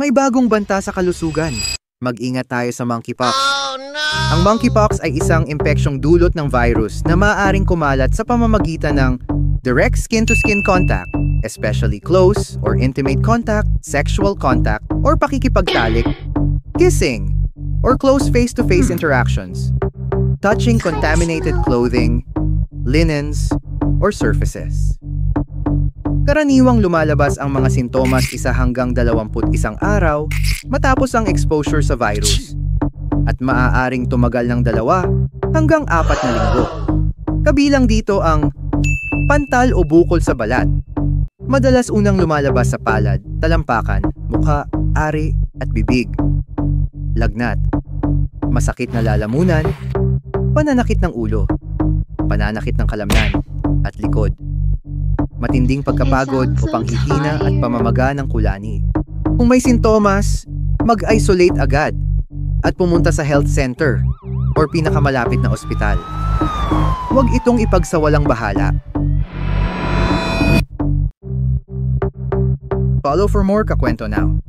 May bagong banta sa kalusugan. Mag-ingat tayo sa monkeypox. Oh, no! Ang monkeypox ay isang impeksyong dulot ng virus na maaaring kumalat sa pamamagitan ng direct skin-to-skin contact, especially close or intimate contact, sexual contact, or pakikipagtalik, kissing, or close face-to-face interactions, touching contaminated clothing, linens, or surfaces. Karaniwang lumalabas ang mga sintomas 1 hanggang 21 araw matapos ang exposure sa virus at maaaring tumagal ng 2 hanggang 4 na linggo. Kabilang dito ang pantal o bukol sa balat. Madalas unang lumalabas sa palad, talampakan, mukha, ari at bibig. Lagnat, masakit na lalamunan, pananakit ng ulo, pananakit ng kalamnan at likod. Matinding pagkapagod o panghihina at pamamaga ng kulani. Kung may sintomas, mag-isolate agad at pumunta sa health center or pinakamalapit na ospital. Huwag itong ipagsawalang bahala. Follow for more Kakwento Now.